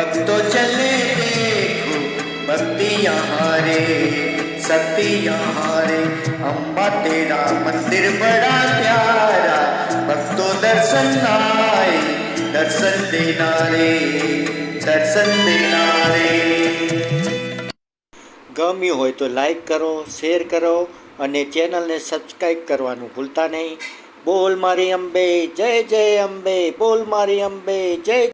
भक्तों चले देखो भक्ति यहाँ रे, शक्ति यहाँ रे। अम्बा तेरा मंदिर बड़ा प्यारा, भक्तों दर्शन आए, दर्शन देना रे, दर्शन देना रे। गम्યું હોય તો લાઈક કરો, શેર કરો અને ચેનલને સબસ્ક્રાઈબ કરવાનું ભૂલતા નહીં। બોલ મારી અંબે, જય જય અંબે, બોલ મારી અંબે, જય